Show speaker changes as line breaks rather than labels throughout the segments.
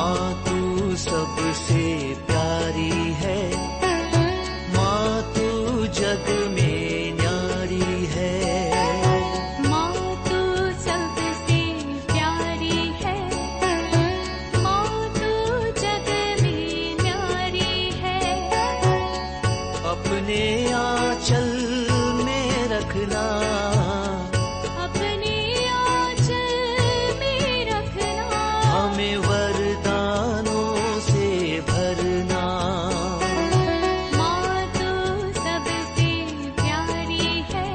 माँ तू सबसे प्यारी है, माँ तू जग में न्यारी है।
माँ तू सबसे प्यारी है, माँ तू जग में न्यारी है।
अपने आंचल में रखना,
अपने आंचल में रखना।
हमें वरदानों से भरना।
माँ तू सबसे प्यारी है,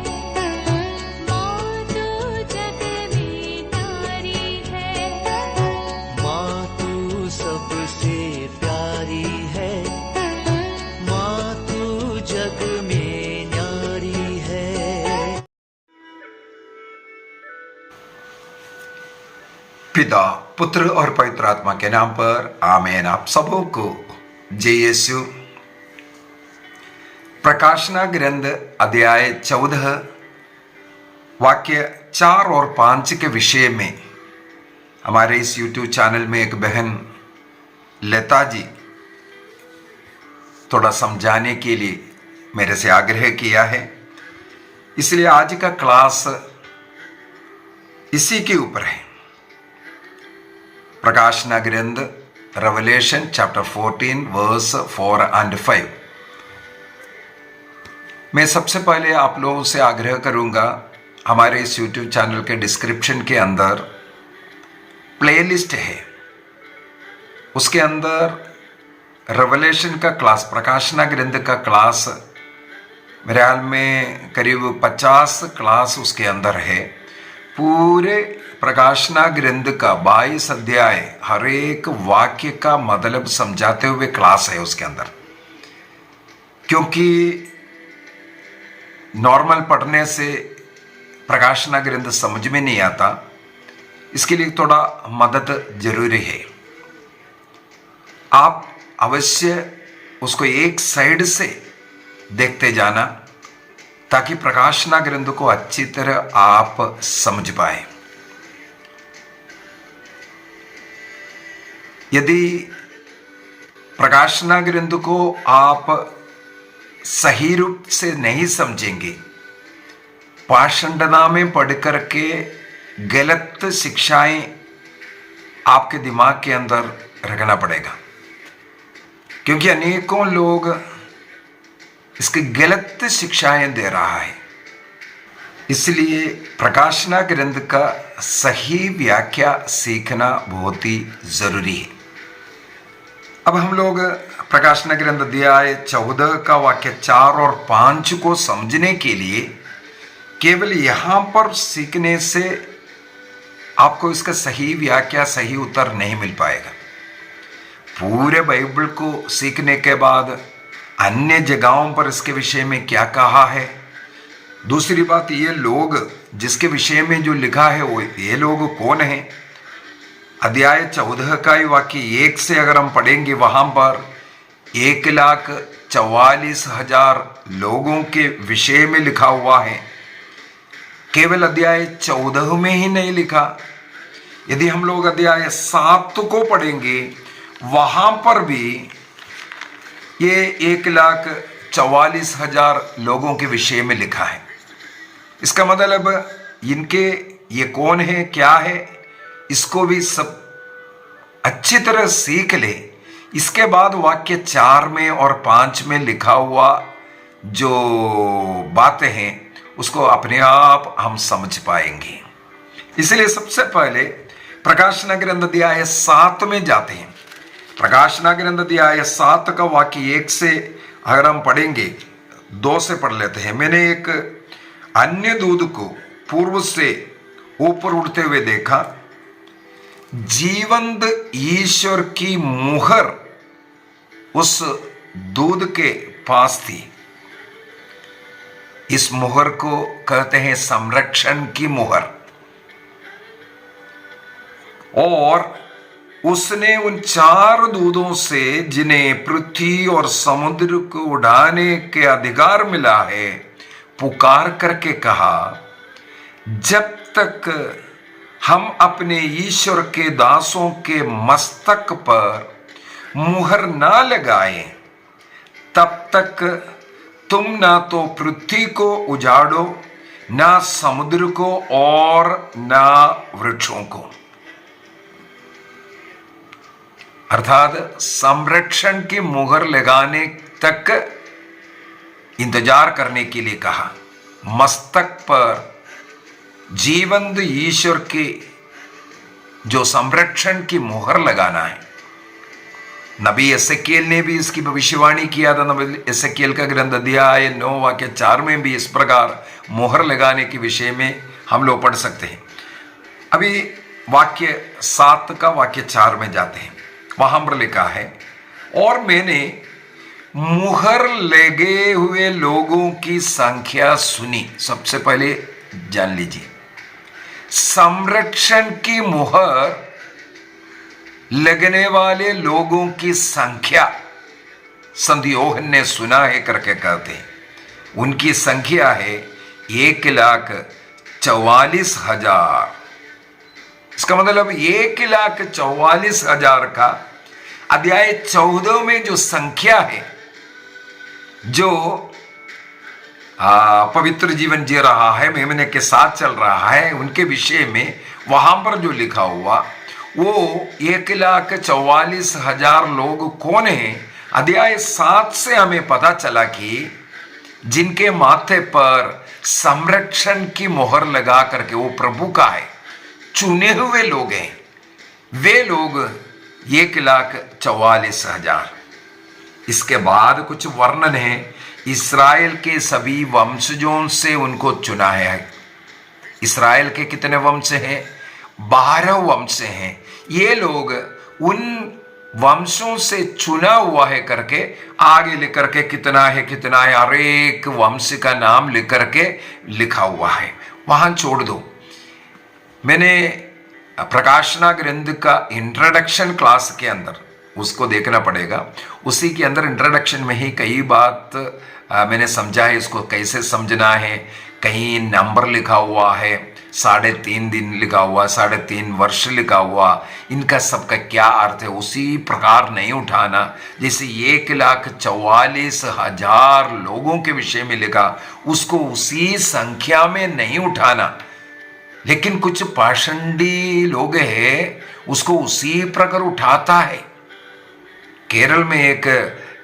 माँ तू जग में न्यारी है।
माँ तू सबसे प्यारी है, माँ तू जग में न्यारी है।
पिता, पुत्र और पवित्र आत्मा के नाम पर आमीन। आप सबों को जय यीशु। प्रकाशना ग्रंथ अध्याय 14 वाक्य 4 और 5 के विषय में हमारे इस YouTube चैनल में एक बहन लता जी थोड़ा समझाने के लिए मेरे से आग्रह किया है, इसलिए आज का क्लास इसी के ऊपर है। प्रकाशना ग्रंथ रेवलेशन चैप्टर 14 वर्स 4 and 5। मैं सबसे पहले आप लोगों से आग्रह करूंगा, हमारे इस YouTube चैनल के डिस्क्रिप्शन के अंदर प्लेलिस्ट है, उसके अंदर रेवलेशन का क्लास, प्रकाशना ग्रंथ का क्लास, मेरे ख्याल में करीब 50 क्लास उसके अंदर है। पूरे प्रकाशना ग्रंथ का 22 अध्याय हर एक वाक्य का मतलब समझाते हुए क्लास है उसके अंदर। क्योंकि नॉर्मल पढ़ने से प्रकाशना ग्रंथ समझ में नहीं आता, इसके लिए थोड़ा मदद जरूरी है। आप अवश्य उसको एक साइड से देखते जाना, ताकि प्रकाशना ग्रंथ को अच्छी तरह आप समझ पाए। यदि प्रकाशना ग्रंथ को आप सही रूप से नहीं समझेंगे, पाषंडनामे पढ़ करके गलत शिक्षाएं आपके दिमाग के अंदर रखना पड़ेगा, क्योंकि अनेकों लोग इसकी गलत शिक्षाएं दे रहा है। इसलिए प्रकाशना ग्रंथ का सही व्याख्या सीखना बहुत ही जरूरी है। अब हम लोग प्रकाशना ग्रंथ अध्याय 14 का वाक्य 4 और 5 को समझने के लिए केवल यहां पर सीखने से आपको इसका सही व्याख्या, सही उत्तर नहीं मिल पाएगा। पूरे बाइबल को सीखने के बाद अन्य जगहों पर इसके विषय में क्या कहा है, दूसरी बात ये लोग जिसके विषय में जो लिखा है वो ये लोग कौन है। अध्याय 14 का ही वाक्य 1 से अगर हम पढ़ेंगे, वहां पर 1,44,000 लोगों के विषय में लिखा हुआ है। केवल अध्याय 14 में ही नहीं लिखा, यदि हम लोग अध्याय 7 को पढ़ेंगे, वहां पर भी ये 1,44,000 लोगों के विषय में लिखा है। इसका मतलब इनके ये कौन है, क्या है, इसको भी सब अच्छी तरह सीख ले। इसके बाद वाक्य 4 में और 5 में लिखा हुआ जो बातें हैं उसको अपने आप हम समझ पाएंगे। इसलिए सबसे पहले प्रकाशना ग्रंथ अध्याय 7 में जाते हैं। प्रकाशना ग्रंथ अध्याय 7 का वाक्य 1 से अगर हम पढ़ेंगे, 2 से पढ़ लेते हैं। मैंने एक अन्य दूत को पूर्व से ऊपर उड़ते हुए देखा, जीवंत ईश्वर की मुहर उस दूत के पास थी। इस मुहर को कहते हैं संरक्षण की मुहर। और उसने उन 4 दूतों से, जिन्हें पृथ्वी और समुद्र को उड़ाने के अधिकार मिला है, पुकार करके कहा, जब तक हम अपने ईश्वर के दासों के मस्तक पर मुहर ना लगाएं, तब तक तुम ना तो पृथ्वी को उजाड़ो, ना समुद्र को और ना वृक्षों को। अर्थात संरक्षण की मुहर लगाने तक इंतजार करने के लिए कहा। मस्तक पर जीवंत ईश्वर के जो संरक्षण की मुहर लगाना है। नबी एसेकिएल ने भी इसकी भविष्यवाणी किया था। नबी एसेकिएल का ग्रंथ अध्याय 9 वाक्य 4 में भी इस प्रकार मुहर लगाने के विषय में हम लोग पढ़ सकते हैं। अभी वाक्य 7 का वाक्य 4 में जाते हैं। वहां पर लिखा है, और मैंने मुहर लगे हुए लोगों की संख्या सुनी। सबसे पहले जान लीजिए, संरक्षण की मुहर लगने वाले लोगों की संख्या संत यूहन्ना ने सुना है करके कहते हैं। उनकी संख्या है 1,44,000। इसका मतलब 1,44,000 का अध्याय 14 में जो संख्या है, जो पवित्र जीवन जी रहा है, मेमने के साथ चल रहा है, उनके विषय में वहां पर जो लिखा हुआ वो 1,44,000 लोग कौन हैं? अध्याय 7 से हमें पता चला कि जिनके माथे पर संरक्षण की मोहर लगा करके वो प्रभु का है, चुने हुए लोग हैं। वे लोग 1,44,000। इसके बाद कुछ वर्णन है, इस्राएल के सभी वंशजों से उनको चुना है। इस्राएल के कितने वंश हैं? 12 वंश हैं। ये लोग उन वंशों से चुना हुआ है करके आगे लिख करके कितना है हर एक वंश का नाम लिख करके लिखा हुआ है। वहां छोड़ दो, मैंने प्रकाशना ग्रंथ का इंट्रोडक्शन क्लास के अंदर उसको देखना पड़ेगा। उसी के अंदर इंट्रोडक्शन में ही कई बात मैंने समझा है, इसको कैसे समझना है। कहीं नंबर लिखा हुआ है, 3.5 दिन लिखा हुआ, 3.5 वर्ष लिखा हुआ, इनका सबका क्या अर्थ है उसी प्रकार नहीं उठाना। जैसे 1,44,000 लोगों के विषय में लिखा, उसको उसी संख्या में नहीं उठाना। लेकिन कुछ पाषंडी लोग हैं, उसको उसी प्रकार उठाता है। केरल में एक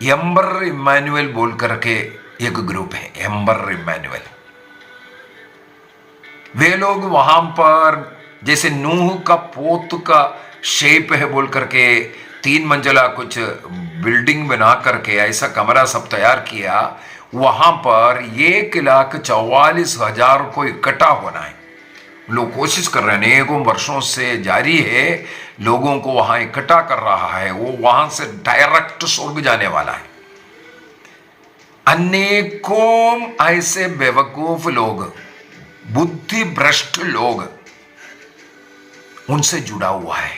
एम्बर इम्मानुएल बोल करके एक ग्रुप है, एम्बर इम्मानुएल। वे लोग वहां पर जैसे नूह का पोत का शेप है बोल करके 3 मंजिला कुछ बिल्डिंग बना करके ऐसा कमरा सब तैयार किया। वहां पर 1,44,000 को इकट्ठा होना है। लोग कोशिश कर रहे हैं, अनेकों वर्षों से जारी है, लोगों को वहां इकट्ठा कर रहा है। वो वहां से डायरेक्ट स्वर्ग जाने वाला है। अनेकों ऐसे बेवकूफ लोग, बुद्धि भ्रष्ट लोग उनसे जुड़ा हुआ है।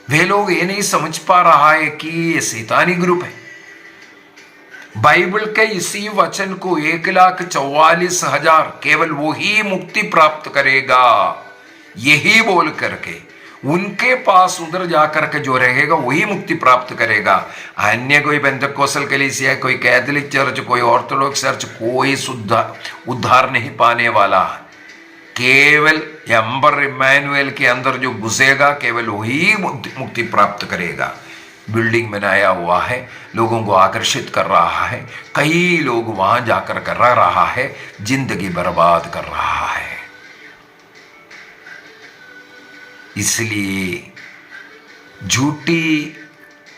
वे लोग ये नहीं समझ पा रहा है कि ये शैतानी ग्रुप है। बाइबल के इसी वचन को 1,44,000 केवल वो ही मुक्ति प्राप्त करेगा, यही बोल करके उनके पास उधर जाकर के जो रहेगा वही मुक्ति प्राप्त करेगा। अन्य कोई पेंतकोस्टल कलीसिया, कोई कैथोलिक चर्च, कोई ऑर्थोडॉक्स चर्च, कोई उद्धार नहीं पाने वाला। केवल एम्बर इम्मानुएल के अंदर जो घुसेगा केवल वही मुक्ति प्राप्त करेगा। बिल्डिंग बनाया हुआ है, लोगों को आकर्षित कर रहा है, कई लोग वहां जाकर कर रहा है, जिंदगी बर्बाद कर रहा है। इसलिए झूठी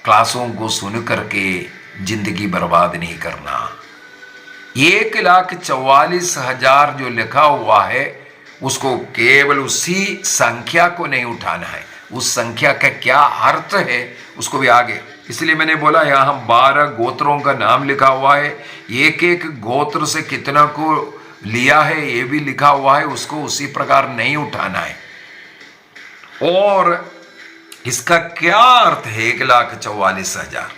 क्लासों को सुन करके जिंदगी बर्बाद नहीं करना। 1,44,000 जो लिखा हुआ है उसको केवल उसी संख्या को नहीं उठाना है, उस संख्या का क्या अर्थ है उसको भी आगे। इसलिए मैंने बोला यहाँ 12 गोत्रों का नाम लिखा हुआ है, एक एक गोत्र से कितना को लिया है ये भी लिखा हुआ है, उसको उसी प्रकार नहीं उठाना है। और इसका क्या अर्थ है 1,44,000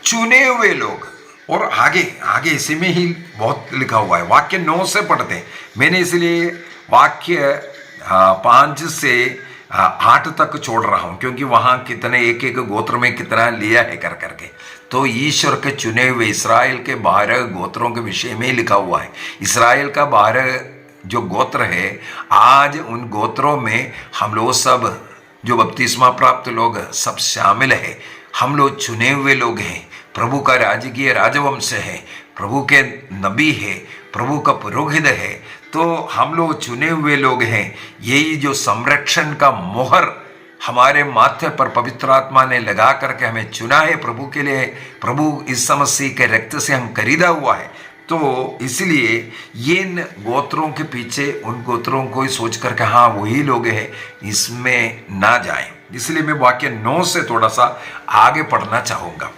चुने हुए लोग। और आगे इसी में ही बहुत लिखा हुआ है। वाक्य 9 से पढ़ते हैं, मैंने इसलिए वाक्य 5 से 8 तक छोड़ रहा हूं, क्योंकि वहां कितने एक एक गोत्र में कितना लिया है कर करके। तो ईश्वर के चुने हुए इसराइल के 12 गोत्रों के विषय में लिखा हुआ है। इसराइल का 12 जो गोत्र है, आज उन गोत्रों में हम लोग सब जो बपतिस्मा प्राप्त लोग सब शामिल है। हम लोग चुने हुए लोग हैं, प्रभु का राजकीय राजवंश है, प्रभु के नबी है, प्रभु का पुरोहित है। तो हम लोग चुने हुए लोग हैं। यही जो संरक्षण का मोहर हमारे माथे पर पवित्र आत्मा ने लगा करके हमें चुना है प्रभु के लिए, प्रभु यीशु मसीह के रक्त से हम खरीदा हुआ है। तो इसलिए ये गोत्रों के पीछे उन गोत्रों को ही सोच करके हाँ वही लोग हैं, इसमें ना जाएं। इसलिए मैं वाक्य 9 से थोड़ा सा आगे पढ़ना चाहूंगा।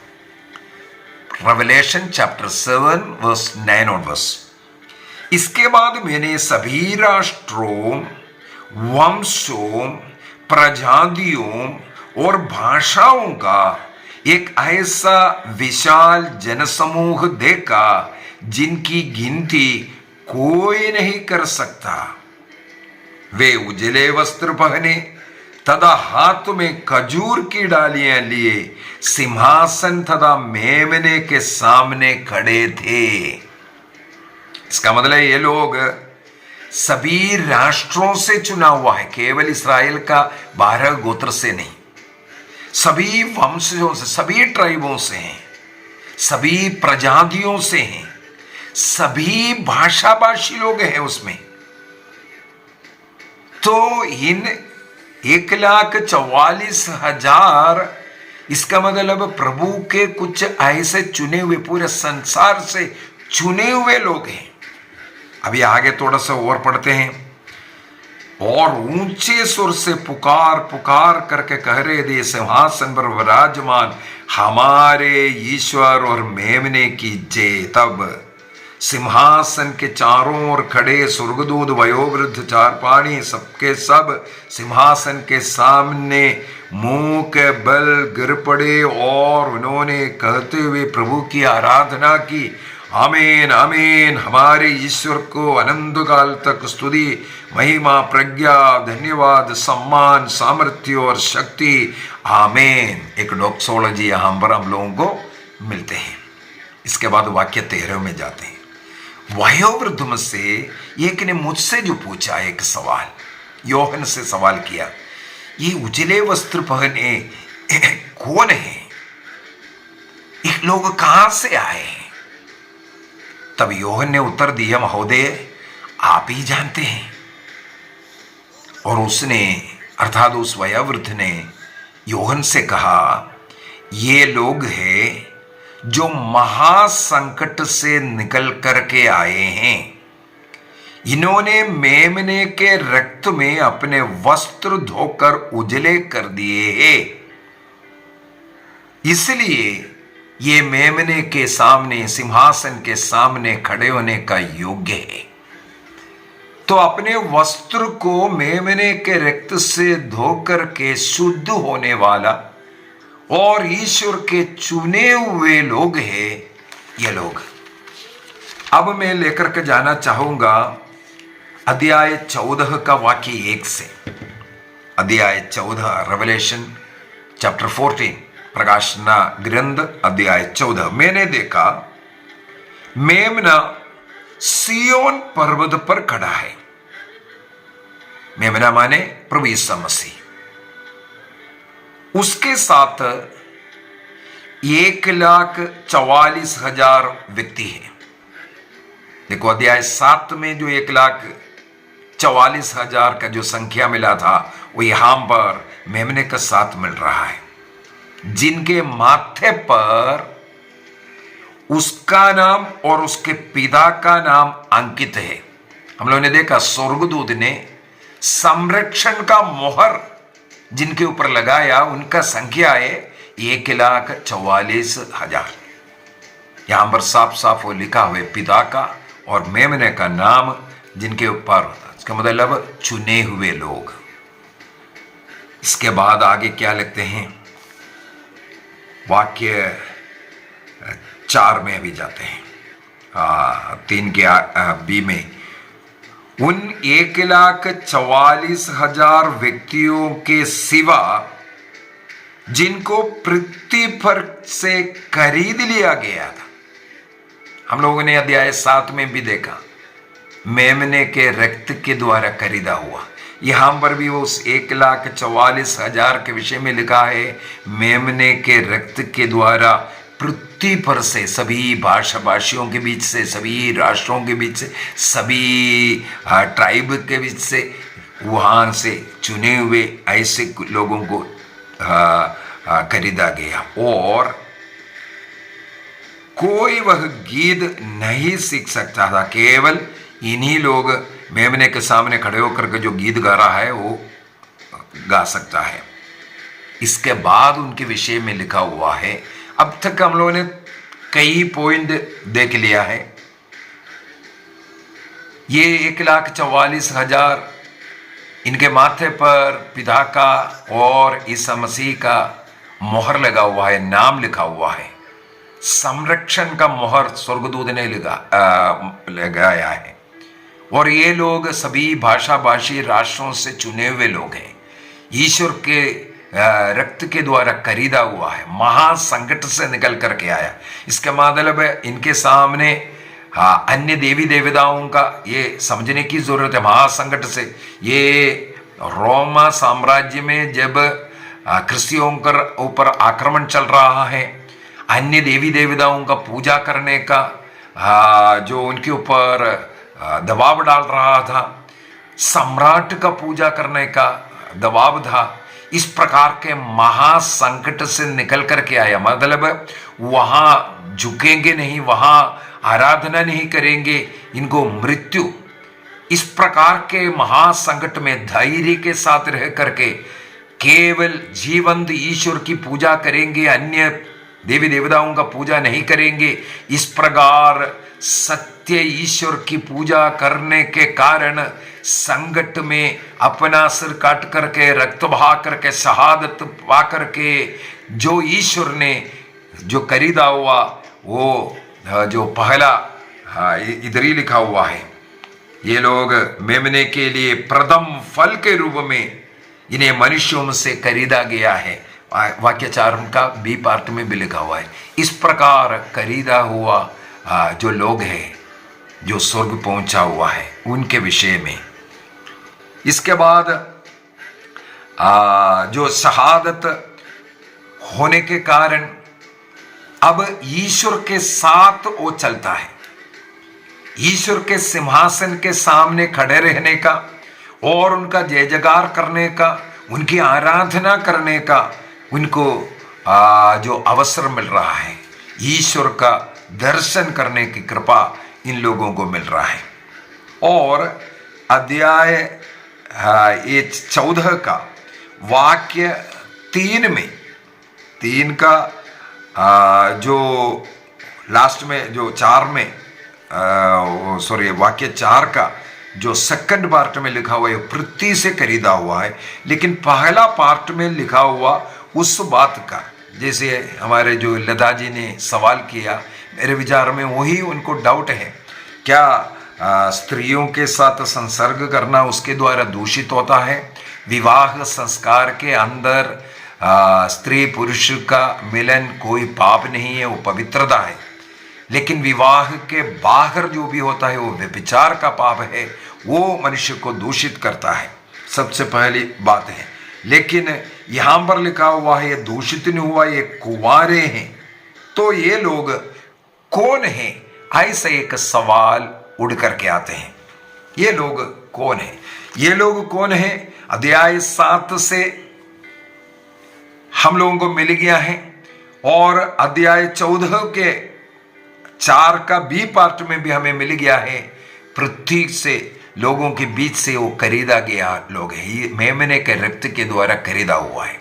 रेवलेशन चैप्टर 7 वर्स 9 और वर्स। इसके बाद मैंने सभी राष्ट्रों, वंशों, प्रजातियों और भाषाओं का एक ऐसा विशाल जनसमूह देखा जिनकी गिनती कोई नहीं कर सकता। वे उजले वस्त्र पहने तथा हाथ में खजूर की डालियां लिए सिंहासन तथा मेमने के सामने खड़े थे। इसका मतलब ये लोग सभी राष्ट्रों से चुना हुआ है, केवल इस्राएल का 12 गोत्र से नहीं, सभी वंशों से, सभी ट्राइबों से हैं, सभी प्रजातियों से हैं, सभी भाषाभाषी लोग हैं उसमें। तो इन 1,44,000, इसका मतलब प्रभु के कुछ ऐसे चुने हुए, पूरे संसार से चुने हुए लोग हैं। अभी आगे थोड़ा सा और पढ़ते हैं। और ऊंचे सुर से पुकार पुकार करके कह रहे थे, सिंहासन पर विराजमान हमारे ईश्वर और मेमने की जय। तब सिंहासन के चारों ओर खड़े स्वर्गदूत, वयोवृद्ध, चारपाणी, सबके सब सिंहासन के सामने मुंह के बल गिर पड़े और उन्होंने कहते हुए प्रभु की आराधना की, आमीन आमीन। हमारे ईश्वर को अनंत काल तक स्तुति, महिमा, प्रज्ञा, धन्यवाद, सम्मान, सामर्थ्य और शक्ति, आमीन। एक डॉक्सोलॉजी यहां पर हम लोगों को मिलते हैं। इसके बाद वाक्य 13 में जाते हैं। वयोवृद्ध में से एक ने मुझसे जो पूछा, एक सवाल, योहन से सवाल किया, ये उजले वस्त्र पहने कौन है? ये लोग कहां से आए हैं? तब योहन ने उत्तर दिया, महोदय आप ही जानते हैं। और उसने, अर्थात उस वयोवृद्ध ने योहन से कहा, ये लोग हैं जो महासंकट से निकल करके आए हैं। इन्होंने मेमने के रक्त में अपने वस्त्र धोकर उजले कर दिए हैं, इसलिए ये मेमने के सामने, सिंहासन के सामने खड़े होने का योग्य है। तो अपने वस्त्र को मेमने के रक्त से धोकर के शुद्ध होने वाला और ईश्वर के चुने हुए लोग हैं ये लोग। अब मैं लेकर के जाना चाहूंगा अध्याय 14 का वाक्य 1 से। अध्याय 14, रेवलेशन चैप्टर 14, प्रकाशना ग्रंथ अध्याय 14। मैंने देखा मेमना सियोन पर्वत पर खड़ा है। मेमना माने प्रभु यीशु मसीह। उसके साथ 1,44,000 व्यक्ति हैं। देखो अध्याय 7 में जो 1,44,000 का जो संख्या मिला था, वो यहां पर मेमने का साथ मिल रहा है, जिनके माथे पर उसका नाम और उसके पिता का नाम अंकित है। हम लोगों ने देखा स्वर्गदूत ने संरक्षण का मोहर जिनके ऊपर लगाया, उनका संख्या है 1,44,000। यहां पर साफ साफ वो लिखा हुआ पिता का और मेमने का नाम जिनके ऊपर, इसका मतलब चुने हुए लोग। इसके बाद आगे क्या लिखते हैं, वाक्य 4 में भी जाते हैं, 3 के बी में। उन 1,44,000 व्यक्तियों के सिवा जिनको पृथ्वी पर से खरीद लिया गया था। हम लोगों ने अध्याय 7 में भी देखा, मेमने के रक्त के द्वारा खरीदा हुआ। यहां पर भी उस 1,44,000 के विषय में लिखा है, मेमने के रक्त के द्वारा पृथ्वी पर से सभी भाषा भाषियों के बीच से, सभी राष्ट्रों के बीच से, सभी ट्राइब के बीच से, वहां से चुने हुए ऐसे लोगों को खरीदा गया। और कोई वह गीत नहीं सीख सकता था, केवल इन्हीं लोग मेमने के सामने खड़े होकर के जो गीत गा रहा है वो गा सकता है। इसके बाद उनके विषय में लिखा हुआ है, अब तक हम लोगों ने कई पॉइंट देख लिया है। ये 1,44,000 इनके माथे पर पिता का और ईसा मसीह का मोहर लगा हुआ है, नाम लिखा हुआ है। संरक्षण का मोहर स्वर्गदूत ने लगाया है। और ये लोग सभी भाषा भाषी राष्ट्रों से चुने हुए लोग हैं, ईश्वर के रक्त के द्वारा खरीदा हुआ है, महासंकट से निकल करके आया। इसका मतलब है इनके सामने अन्य देवी देवताओं का ये समझने की जरूरत है। महासंकट से, ये रोमा साम्राज्य में जब क्रिस्तियों के ऊपर आक्रमण चल रहा है, अन्य देवी देवताओं का पूजा करने का जो उनके ऊपर दबाव डाल रहा था, सम्राट का पूजा करने का दबाव था। इस प्रकार के महासंकट से निकल करके आया। मतलब वहां झुकेंगे नहीं, वहां आराधना नहीं करेंगे, इनको मृत्यु। इस प्रकार के महासंकट में धैर्य के साथ रह करके केवल जीवंत ईश्वर की पूजा करेंगे, अन्य देवी देवताओं का पूजा नहीं करेंगे। इस प्रकार सत्य ईश्वर की पूजा करने के कारण संकट में अपना सिर काट करके, रक्त बहा करके, शहादत पा करके जो ईश्वर ने जो खरीदा हुआ, वो जो पहला इधर ही लिखा हुआ है, ये लोग मेमने के लिए प्रथम फल के रूप में इन्हें मनुष्यों से खरीदा गया है। वाक्यचारण का बी पार्ट में भी लिखा हुआ है। इस प्रकार खरीदा हुआ जो लोग हैं, जो स्वर्ग पहुंचा हुआ है, उनके विषय में। इसके बाद जो शहादत होने के कारण अब ईश्वर के साथ वो चलता है। ईश्वर के सिंहासन के सामने खड़े रहने का और उनका जय जयकार करने का, उनकी आराधना करने का उनको जो अवसर मिल रहा है, ईश्वर का दर्शन करने की कृपा इन लोगों को मिल रहा है। और अध्याय ये 14 का वाक्य 3 में, 3 का जो लास्ट में जो 4 में सॉरी वाक्य 4 का जो सेकंड पार्ट में लिखा हुआ है, पृथ्वी से खरीदा हुआ है। लेकिन पहला पार्ट में लिखा हुआ उस बात का, जैसे हमारे जो लता जी ने सवाल किया, मेरे विचार में वही उनको डाउट है, क्या स्त्रियों के साथ संसर्ग करना उसके द्वारा दूषित होता है? विवाह संस्कार के अंदर स्त्री पुरुष का मिलन कोई पाप नहीं है, वो पवित्रता है। लेकिन विवाह के बाहर जो भी होता है वो व्यभिचार का पाप है, वो मनुष्य को दूषित करता है, सबसे पहली बात है। लेकिन यहां पर लिखा हुआ है ये दूषित नहीं हुआ, ये कुंवारे हैं। तो ये लोग कौन हैं? ऐसा एक सवाल उड़ करके आते हैं। ये लोग कौन हैं? ये लोग कौन हैं? अध्याय 7 से हम लोगों को मिल गया है। और अध्याय 14 के 4 का बी पार्ट में भी हमें मिल गया है। पृथ्वी से लोगों के बीच से वो खरीदा गया लोग है, ये मेमने के रक्त के द्वारा खरीदा हुआ है।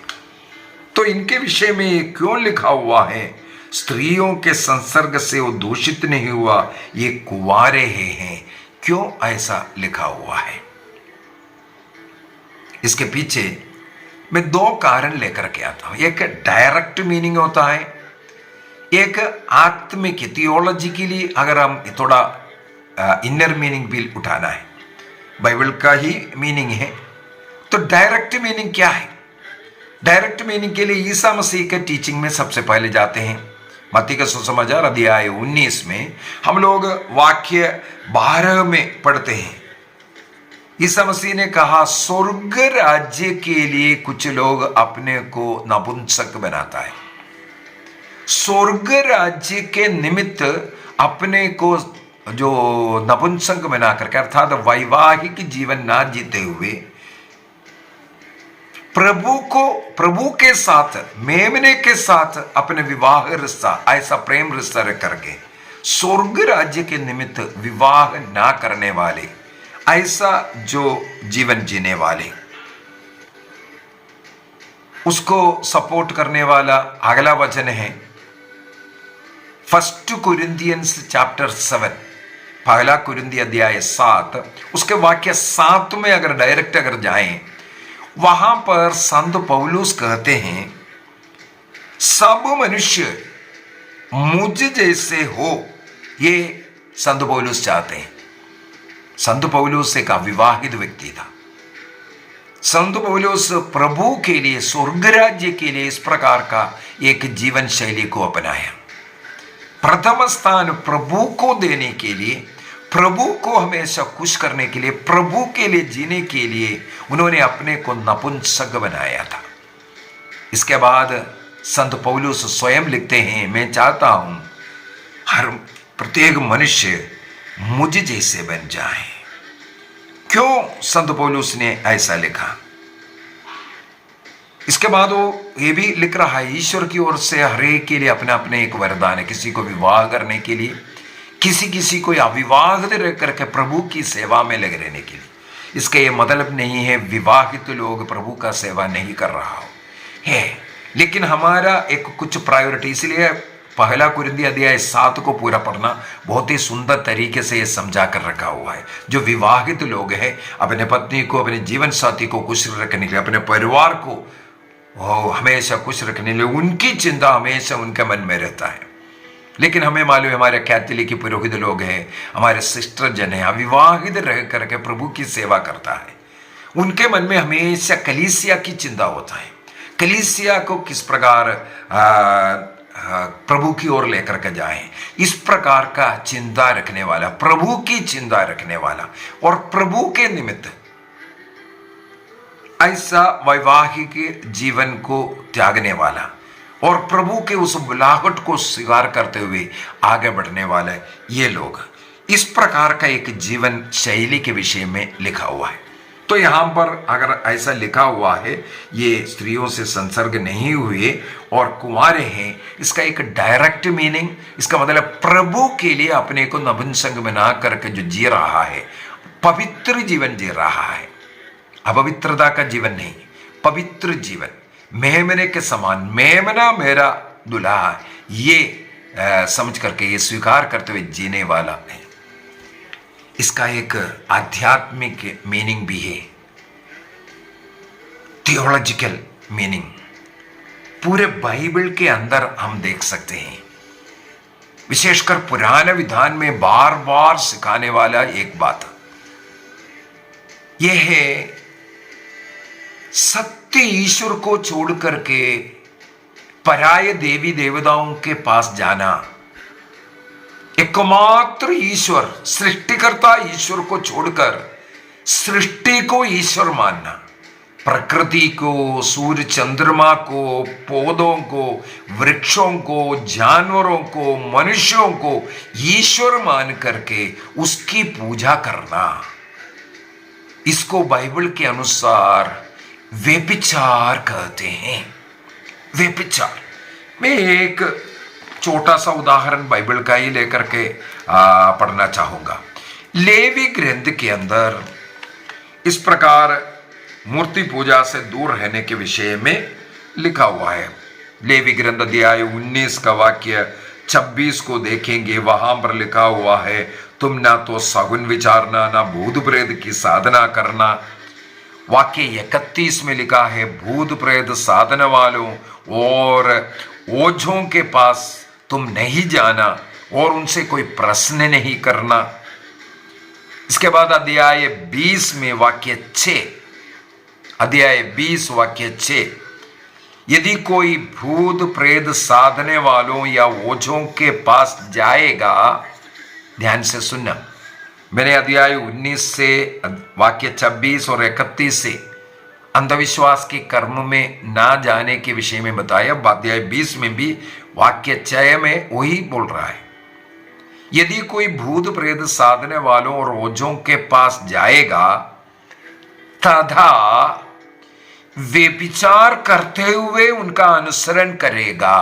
तो इनके विषय में ये क्यों लिखा हुआ है? स्त्रियों के संसर्ग से वो दूषित नहीं हुआ, ये कुंवारे हैं। क्यों ऐसा लिखा हुआ है? इसके पीछे मैं 2 कारण लेकर के आता हूं। एक डायरेक्ट मीनिंग होता है, एक आत्मिक थियोलॉजी के लिए अगर हम थोड़ा इनर मीनिंग भी उठाना है। बाइबल का ही मीनिंग है। तो डायरेक्ट मीनिंग क्या है? डायरेक्ट मीनिंग के लिए ईसा मसीह के टीचिंग में सबसे पहले जाते हैं। मत्ती का सुसमाचार अध्याय 19 में हम लोग वाक्य 12 में पढ़ते हैं। ईसा मसीह ने कहा, स्वर्ग राज्य के लिए कुछ लोग अपने को नपुंसक बनाता है। स्वर्ग राज्य के निमित्त अपने को जो नपुंसक बना करके, अर्थात वैवाहिक जीवन ना जीते हुए प्रभु के साथ, मेमने के साथ अपने विवाह रिश्ता, ऐसा प्रेम रिश्ता रख करके स्वर्ग राज्य के निमित्त विवाह ना करने वाले, ऐसा जो जीवन जीने वाले, उसको सपोर्ट करने वाला अगला वचन है 1 कुरिन्थियंस चैप्टर 7, पहला कुरिन्थी अध्याय 7, उसके वाक्य 7 में अगर डायरेक्ट अगर जाएं, वहां पर संत पौलुस कहते हैं, सब मनुष्य मुझ जैसे हो, ये संत पौलुस चाहते हैं। संत पौलुस एक अविवाहित व्यक्ति था। संत पौलुस प्रभु के लिए, स्वर्ग राज्य के लिए इस प्रकार का एक जीवन शैली को अपनाया। प्रथम स्थान प्रभु को देने के लिए, प्रभु को हमेशा खुश करने के लिए, प्रभु के लिए जीने के लिए उन्होंने अपने को नपुंसक बनाया था। इसके बाद संत पौलुस स्वयं लिखते हैं, मैं चाहता हूं हर प्रत्येक मनुष्य मुझ जैसे बन जाए। क्यों संत पौलुस ने ऐसा लिखा? इसके बाद वो ये भी लिख रहा है, ईश्वर की ओर से हर एक के लिए अपने अपने एक वरदान है। किसी को विवाह करने के लिए, किसी को अविवाहित रह करके प्रभु की सेवा में लगे रहने के लिए। इसका ये मतलब नहीं है विवाहित लोग प्रभु का सेवा नहीं कर रहा हो है, लेकिन हमारा एक कुछ प्रायोरिटी, इसलिए पहला कुरिन्थी अध्याय 7 को पूरा पढ़ना बहुत ही सुंदर तरीके से ये समझा कर रखा हुआ है। जो विवाहित लोग हैं, अपने पत्नी को, अपने जीवन साथी को खुश रखने के लिए, अपने परिवार को हमेशा खुश रखने के लिए, उनकी चिंता हमेशा उनके मन में रहता है। लेकिन हमें मालूम है, हमारे कैथोलिक पुरोहित लोग हैं, हमारे सिस्टर जन हैं, अविवाहित रह करके प्रभु की सेवा करता है, उनके मन में हमेशा कलीसिया की चिंता होता है। कलीसिया को किस प्रकार प्रभु की ओर लेकर के जाएं, इस प्रकार का चिंता रखने वाला, प्रभु की चिंता रखने वाला और प्रभु के निमित्त ऐसा वैवाहिक जीवन को त्यागने वाला और प्रभु के उस बुलाहट को स्वीकार करते हुए आगे बढ़ने वाले ये लोग, इस प्रकार का एक जीवन शैली के विषय में लिखा हुआ है। तो यहां पर अगर ऐसा लिखा हुआ है, ये स्त्रियों से संसर्ग नहीं हुए और कुंवारे हैं, इसका एक डायरेक्ट मीनिंग, इसका मतलब प्रभु के लिए अपने को नपुंसक बना करके जो जी रहा है, पवित्र जीवन जी रहा है, अपवित्रता का जीवन नहीं, पवित्र जीवन, मेमने के समान, मेमना मेरा दुल्हा, ये समझ करके, ये स्वीकार करते हुए जीने वाला है। इसका एक आध्यात्मिक मीनिंग भी है, थियोलॉजिकल मीनिंग पूरे बाइबल के अंदर हम देख सकते हैं। विशेषकर पुराने विधान में बार बार सिखाने वाला एक बात यह है, सत्य ईश्वर को छोड़ करके पराये देवी देवताओं के पास जाना, एकमात्र ईश्वर, सृष्टिकर्ता ईश्वर को छोड़कर सृष्टि को ईश्वर मानना, प्रकृति को, सूर्य चंद्रमा को, पौधों को, वृक्षों को, जानवरों को, मनुष्यों को ईश्वर मान करके उसकी पूजा करना, इसको बाइबल के अनुसार व्यभिचार कहते हैं। व्यभिचार। मैं एक छोटा सा उदाहरण बाइबल का ही लेकर के पढ़ना चाहूंगा। लेवी ग्रंथ के अंदर इस प्रकार मूर्ति पूजा से दूर रहने के विषय में लिखा हुआ है। लेवी ग्रंथ अध्याय 19 का वाक्य 26 को देखेंगे, वहां पर लिखा हुआ है, तुम ना तो सगुन विचारना, ना भूत प्रेत की साधना करना। वाक्य 31 में लिखा है, भूत प्रेत साधना वालों और ओझों के पास तुम नहीं जाना और उनसे कोई प्रश्न नहीं करना। इसके बाद अध्याय 20 में वाक्य 6, अध्याय 20 वाक्य 6, यदि कोई भूत प्रेत साधने वालों या ओझों के पास जाएगा, ध्यान से सुनना, मैंने अध्याय 19 से वाक्य 26 और 31 से अंधविश्वास के कर्म में ना जाने के विषय में बताया। अध्याय 20 में भी वाक्य 6 में वही बोल रहा है, यदि कोई भूत प्रेत साधने वालों और ओझों के पास जाएगा तथा व्यभिचार करते हुए उनका अनुसरण करेगा,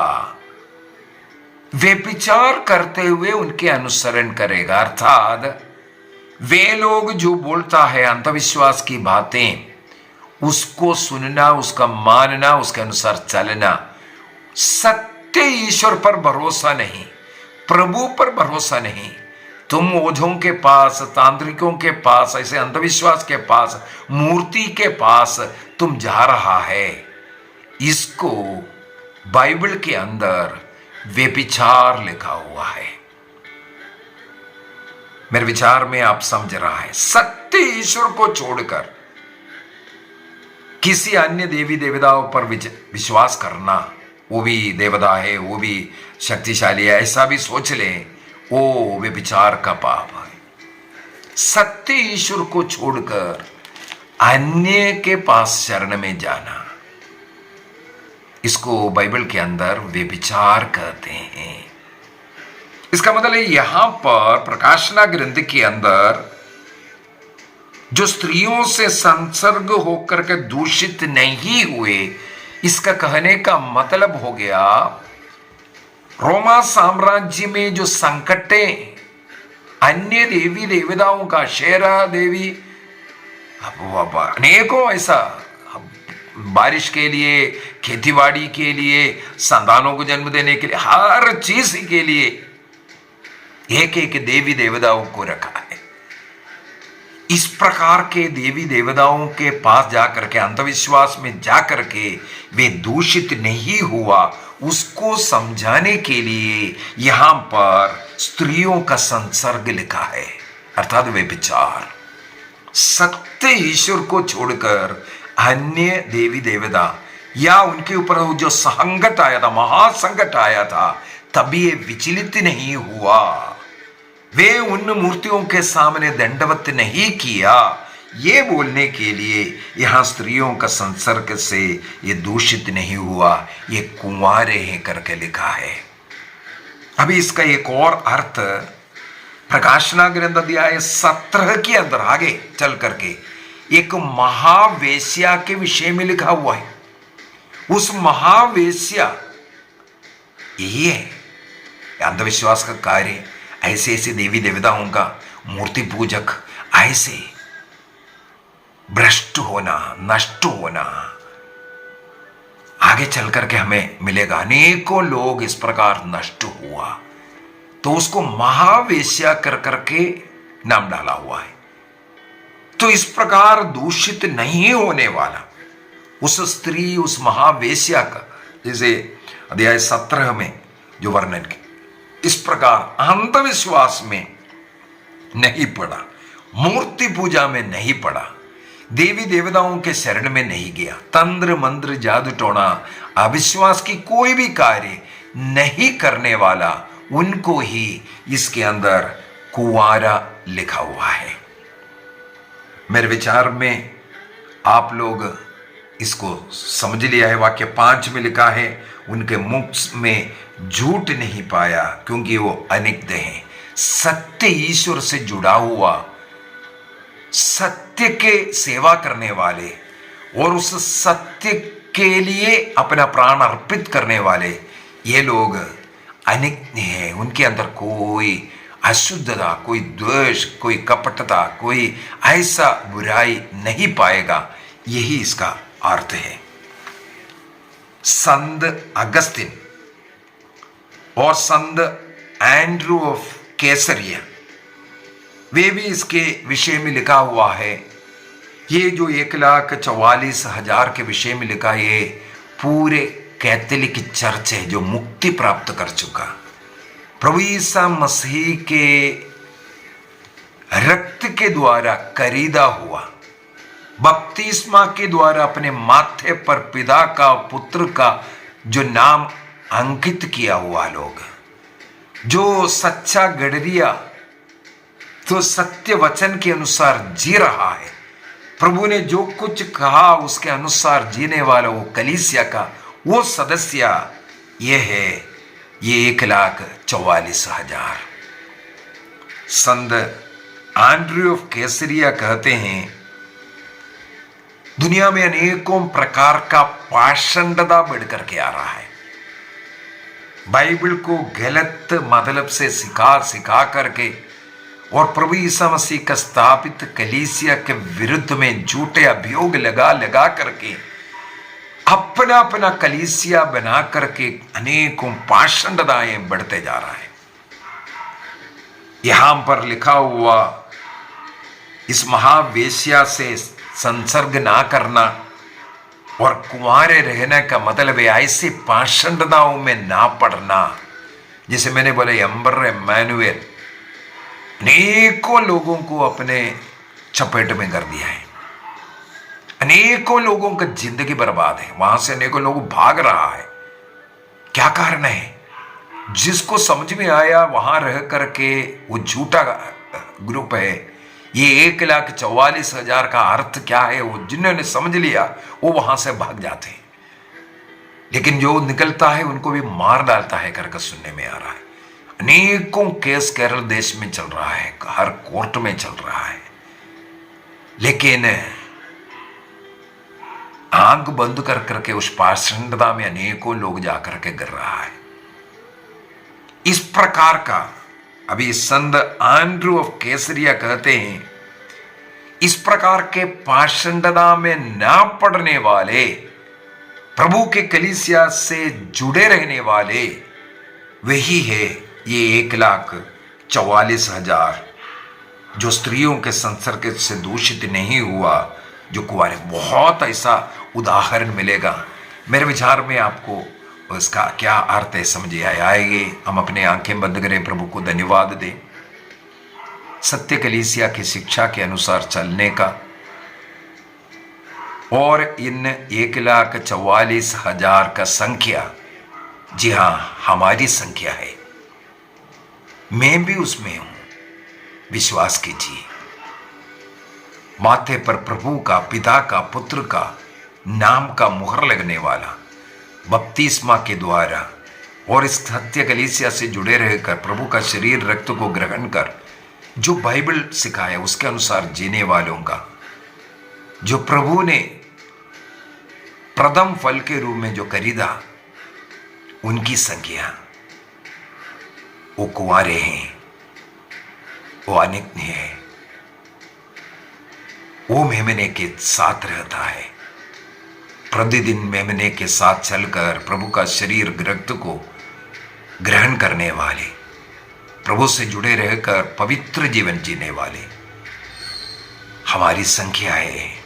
व्यभिचार करते हुए उनके अनुसरण करेगा, अर्थात वे लोग जो बोलता है अंधविश्वास की बातें, उसको सुनना, उसका मानना, उसके अनुसार चलना, सत्य ईश्वर पर भरोसा नहीं, प्रभु पर भरोसा नहीं, तुम ओझों के पास, तांत्रिकों के पास, ऐसे अंधविश्वास के पास, मूर्ति के पास तुम जा रहा है, इसको बाइबल के अंदर व्यभिचार लिखा हुआ है। मेरे विचार में आप समझ रहा है, सत्य ईश्वर को छोड़कर किसी अन्य देवी देवताओं पर विश्वास करना, वो भी देवता है, वो भी शक्तिशाली है, ऐसा भी सोच ले, वो व्यभिचार का पाप है। सत्य ईश्वर को छोड़कर अन्य के पास शरण में जाना, इसको बाइबल के अंदर व्यभिचार कहते हैं। इसका मतलब है यहां पर प्रकाशना ग्रंथ के अंदर जो स्त्रियों से संसर्ग होकर के दूषित नहीं हुए, इसका कहने का मतलब हो गया रोमा साम्राज्य में जो संकटें अन्य देवी देवताओं का, शेरा देवी, अनेकों ऐसा, बारिश के लिए, खेतीबाड़ी के लिए, संतानों को जन्म देने के लिए, हर चीज के लिए एक एक देवी देवताओं को रखा है। इस प्रकार के देवी देवताओं के पास जाकर के, अंधविश्वास में जाकर के वे दूषित नहीं हुआ, उसको समझाने के लिए यहां पर स्त्रियों का संसर्ग लिखा है, अर्थात व्यभिचार। सत्य ईश्वर को छोड़कर अन्य देवी देवता या उनके ऊपर जो संकट आया था, महासंकट आया था, तभी ये विचलित नहीं हुआ, वे उन मूर्तियों के सामने दंडवत नहीं किया, ये बोलने के लिए यहां स्त्रियों का संसर्ग से ये दूषित नहीं हुआ, ये कुंवारे हैं करके लिखा है। अभी इसका एक और अर्थ प्रकाशना ग्रंथ अध्याय 17 के अंदर आगे चल करके एक महावेश्या के विषय में लिखा हुआ है। उस महावेश्या यही है अंधविश्वास का कार्य, ऐसे ऐसे देवी देवताओं का मूर्ति पूजक, ऐसे भ्रष्ट होना, नष्ट होना, आगे चल करके हमें मिलेगा। अनेकों लोग इस प्रकार नष्ट हुआ, तो उसको महावेश्या कर करके नाम डाला हुआ है। तो इस प्रकार दूषित नहीं होने वाला उस स्त्री, उस महावेश्या का, जैसे अध्याय 17 में जो वर्णन किया, इस प्रकार अंधविश्वास में नहीं पड़ा, मूर्ति पूजा में नहीं पड़ा, देवी देवताओं के शरण में नहीं गया, तंत्र मंत्र जादू टोना अविश्वास की कोई भी कार्य नहीं करने वाला, उनको ही इसके अंदर कुंवारा लिखा हुआ है। मेरे विचार में आप लोग इसको समझ लिया है। वाक्य 5 में लिखा है, उनके मुख में झूठ नहीं पाया क्योंकि वो अनिग्ध हैं, सत्य ईश्वर से जुड़ा हुआ, सत्य के सेवा करने वाले और उस सत्य के लिए अपना प्राण अर्पित करने वाले, ये लोग अनिग्ध हैं। उनके अंदर कोई अशुद्धता, कोई द्वेष, कोई कपटता, कोई ऐसा बुराई नहीं पाएगा, यही इसका अर्थ है। संत अगस्तिन और संत एंड्रू ऑफ कैसरिया, वे भी इसके विषय में लिखा हुआ है। ये जो 1,44,000 के विषय में लिखा, ये पूरे कैथोलिक चर्च है जो मुक्ति प्राप्त कर चुका। प्रभु ईसा मसीह के रक्त के द्वारा खरीदा हुआ, बपतिस्मा के द्वारा अपने माथे पर पिता का पुत्र का जो नाम अंकित किया हुआ लोग, जो सच्चा गडरिया तो सत्य वचन के अनुसार जी रहा है, प्रभु ने जो कुछ कहा उसके अनुसार जीने वाला वो कलीसिया का वो सदस्य, ये है ये 1,44,000। संत एंड्रयू ऑफ कैसरिया कहते हैं, दुनिया में अनेकों प्रकार का पाषंडता बढ़ करके आ रहा है। बाइबल को गलत मतलब से सिखा करके और प्रभु ईसा मसीह का स्थापित कलीसिया के विरुद्ध में झूठे अभियोग लगा करके अपना अपना कलीसिया बना करके अनेकों पाषंडताएं बढ़ते जा रहा है। यहां पर लिखा हुआ इस महावेश्या से संसर्ग ना करना और कुंवारे रहने का मतलब है ऐसे पाषंडताओं में ना पड़ना। जैसे मैंने बोला एम्बर एम्मानुएल अनेकों लोगों को अपने चपेट में कर दिया है, अनेकों लोगों का जिंदगी बर्बाद है, वहां से अनेकों लोग भाग रहा है। क्या कारण है? जिसको समझ में आया वहां रह करके वो झूठा ग्रुप है, ये 1,44,000 का अर्थ क्या है वो जिन्होंने समझ लिया वो वहां से भाग जाते हैं, लेकिन जो निकलता है उनको भी मार डालता है करके सुनने में आ रहा है। अनेकों केस केरल देश में चल रहा है, हर कोर्ट में चल रहा है, लेकिन आंख बंद कर करके उस पाषंडता में अनेकों लोग जाकर के गिर रहा है। इस प्रकार का अभी संत एंड्रयू ऑफ कैसरिया कहते हैं, इस प्रकार के पाषंडता में ना पड़ने वाले, प्रभु के कलीसिया से जुड़े रहने वाले, वही है ये 1,44,000 जो स्त्रियों के संसर्ग से दूषित नहीं हुआ, जो कुंवारे। बहुत ऐसा उदाहरण मिलेगा। मेरे विचार में आपको उसका क्या अर्थ है समझ आएगी। हम अपने आंखें बंद करें, प्रभु को धन्यवाद दें। सत्य कलीसिया की शिक्षा के अनुसार चलने का और इन 1,44,000 का संख्या, जी हाँ हमारी संख्या है, मैं भी उसमें हूं। विश्वास कीजिए, माथे पर प्रभु का, पिता का, पुत्र का नाम का मुहर लगने वाला, बपतिस्मा के द्वारा और इस सत्य कलीसिया से जुड़े रहकर प्रभु का शरीर रक्त को ग्रहण कर जो बाइबल सिखाया उसके अनुसार जीने वालों का, जो प्रभु ने प्रथम फल के रूप में जो खरीदा, उनकी संख्या, वो कुंवारे हैं, वो अनित्य है, वो मेमने के साथ रहता है। प्रतिदिन मेमने के साथ चलकर प्रभु का शरीर रक्त को ग्रहण करने वाले, प्रभु से जुड़े रहकर पवित्र जीवन जीने वाले हमारी संख्या है।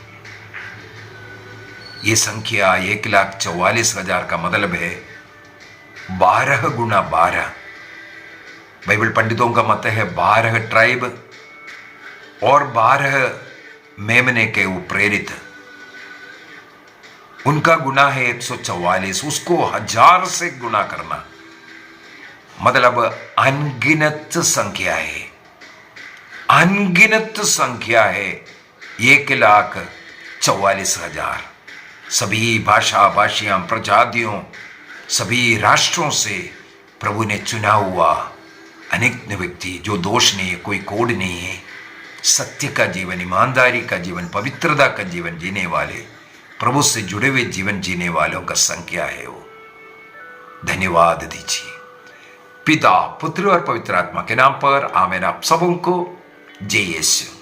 ये संख्या 1,44,000 का मतलब है 12 गुना 12। बाइबल पंडितों का मत है 12 ट्राइब और 12 मेमने के वो प्रेरित, उनका गुना है 144, उसको 1000 से गुना करना मतलब अनगिनत संख्या है, अनगिनत संख्या है 1,44,000। सभी भाषा भाषियों, प्रजातियों, सभी राष्ट्रों से प्रभु ने चुना हुआ अनेक व्यक्ति, जो दोष नहीं है, कोई कोड नहीं है, सत्य का जीवन, ईमानदारी का जीवन, पवित्रता का जीवन जीने वाले, प्रभु से जुड़े हुए जीवन जीने वालों का संख्या है वो। धन्यवाद दीजिए पिता, पुत्र और पवित्र आत्मा के नाम पर। आमीन। आप सबों को जय यीशु।